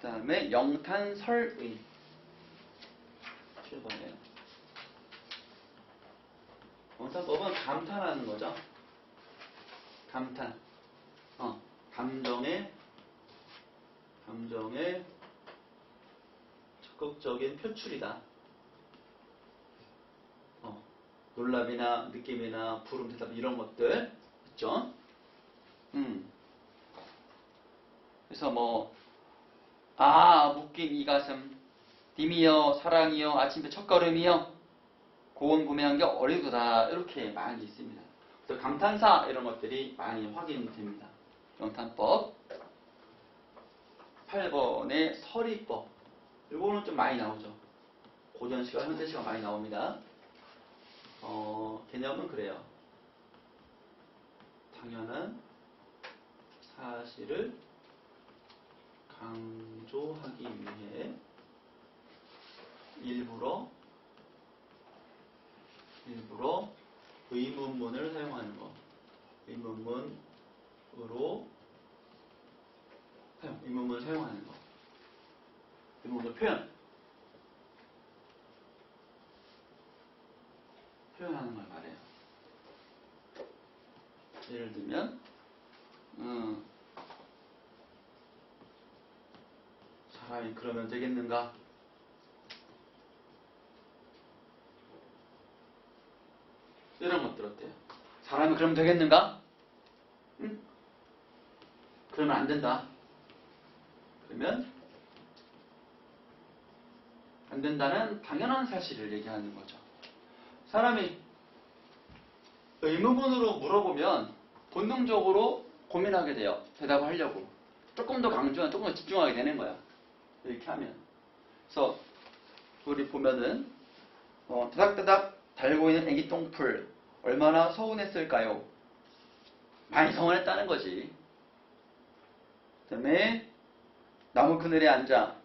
그 다음에 영탄설의 7번이에요. 영탄법은 감탄하는 거죠. 감탄. 감정의 적극적인 표출이다. 놀랍이나 느낌이나 부름, 대답 이런 것들 있죠. 그래서 묶인 이 가슴, 님이여, 사랑이여, 아침에 첫걸음이여, 고운 구매한 게 어리도다. 이렇게 많이 있습니다. 그래서 감탄사 이런 것들이 많이 확인됩니다. 영탄법. 8번의 서리법. 이거는 좀 많이 나오죠. 고전시가, 현대시가 많이 나옵니다. 개념은 그래요. 당연한 사실을 강조하기 위해 일부러 의문문을 사용하는 것. 의문문을 사용하는 것. 의문문을 표현하는 걸 말해요. 예를 들면 사람이 그러면 되겠는가? 이런 것들 어때요? 사람이 그러면 되겠는가? 응? 그러면 안 된다. 그러면 안 된다는 당연한 사실을 얘기하는 거죠. 사람이 의문문으로 물어보면 본능적으로 고민하게 돼요. 대답을 하려고. 조금 더 강조하면 조금 더 집중하게 되는 거야. 이렇게 하면. 그래서 우리 보면은 따닥따닥 달고 있는 애기 똥풀 얼마나 서운했을까요? 많이 서운했다는 거지. 그 다음에 나무 그늘에 앉아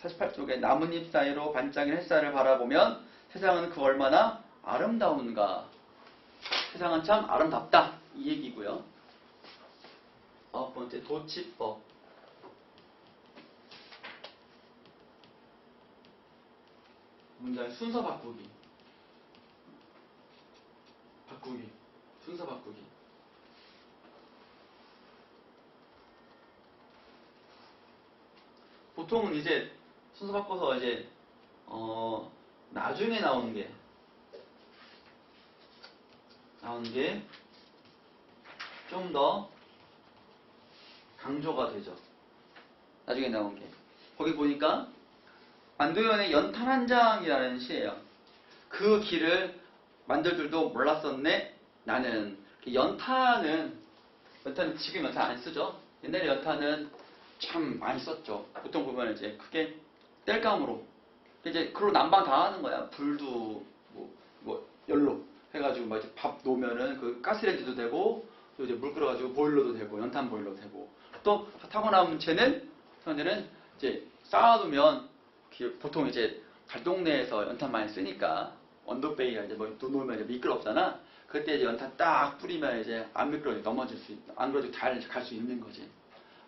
48쪽에 나뭇잎 사이로 반짝이는 햇살을 바라보면 세상은 그 얼마나 아름다운가. 세상은 참 아름답다. 이 얘기고요. 9번째 도치법. 문장 순서 바꾸기. 순서 바꾸기. 보통은 이제 순서 바꿔서 이제 나중에 나오는 게 좀 더 강조가 되죠. 나중에 나온 게. 거기 보니까 안도현의 연탄 한 장이라는 시예요. 그 길을 만들들도 몰랐었네. 나는 연탄은 지금 연탄 안 쓰죠. 옛날에 연탄은 참 많이 썼죠. 보통 보면 이제 크게 땔감으로 이제 그로 난방 다 하는 거야. 불도 연로 해가지고 막 이제 밥 놓으면은 그 가스레인지도 되고 또 이제 물 끓여가지고 보일러도 되고 연탄 보일러도 되고 또 타고 남은 채는 이제 쌓아두면 보통 이제 갈동네에서 연탄 많이 쓰니까 언더베이가 이제 놓으면 이제 미끄럽잖아. 그때 이제 연탄 딱 뿌리면 이제 안 미끄러져 넘어질 수 있다. 안 그래도 잘 갈 수 있는 거지.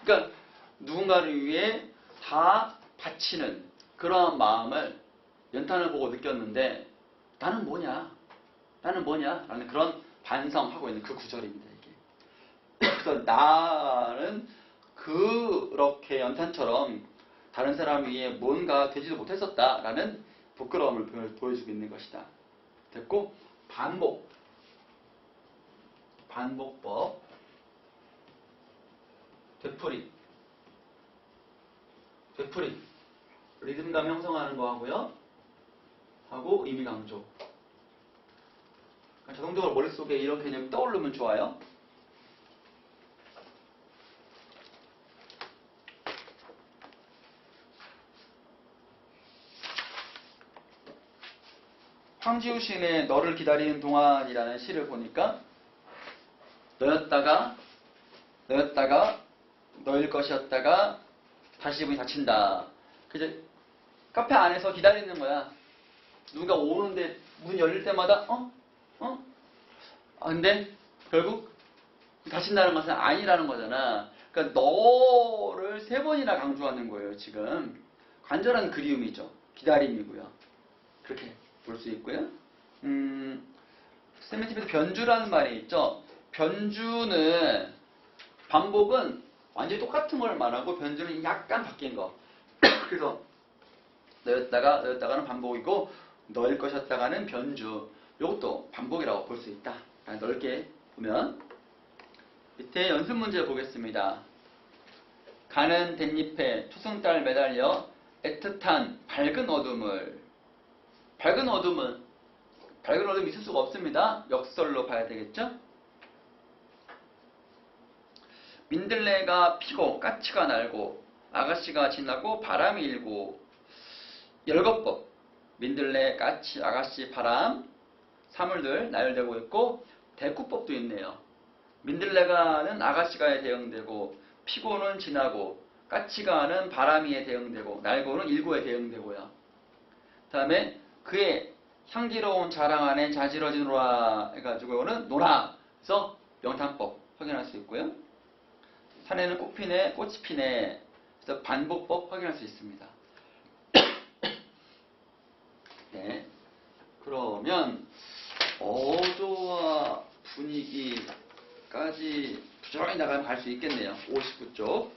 그러니까 누군가를 위해 다 바치는 그러한 마음을 연탄을 보고 느꼈는데 나는 뭐냐? 라는 그런 반성하고 있는 그 구절입니다. 이게. 그래서 나는 그렇게 연탄처럼 다른 사람 위해 뭔가 되지도 못했었다라는 부끄러움을 보여주고 있는 것이다. 됐고 반복법 되풀이 리듬감 형성하는 거 하고 의미 강조. 자동적으로 머릿속에 이런 개념이 떠오르면 좋아요. 황지우 시인의 너를 기다리는 동안이라는 시를 보니까 너였다가 너일 것이었다가 다시 문이 닫힌다. 그제 카페 안에서 기다리는 거야. 누가 오는데 문 열릴 때마다 근데 결국 닫힌다는 것은 아니라는 거잖아. 그러니까 너를 3번이나 강조하는 거예요. 지금 간절한 그리움이죠. 기다림이고요. 그렇게 볼 수 있고요. 세미티브에서 변주라는 말이 있죠. 변주는 반복은 완전히 똑같은 걸 말하고 변주는 약간 바뀐 거. 그래서 너였다가는 반복이고 너일 것이었다가는 변주. 이것도 반복이라고 볼 수 있다. 넓게 보면 밑에 연습 문제 보겠습니다. 가는 댄잎에 초승달 매달려 애틋한 밝은 어둠이 있을 수가 없습니다. 역설로 봐야 되겠죠? 민들레가 피고 까치가 날고 아가씨가 지나고 바람이 일고. 열거법. 민들레, 까치, 아가씨, 바람 사물들 나열되고 있고 대꾸법도 있네요. 민들레가는 아가씨가에 대응되고 피고는 지나고 까치가는 바람이에 대응되고 날고는 일고에 대응되고요. 그 다음에 그의 향기로운 자랑 안에 자지러지노라 해가지고는 노라. 그래서 명탄법 확인할 수 있고요. 산에는 꽃이 피네. 그래서 반복법 확인할 수 있습니다. 네. 그러면 어조와 분위기까지 부지런히 나가면 갈 수 있겠네요. 59쪽.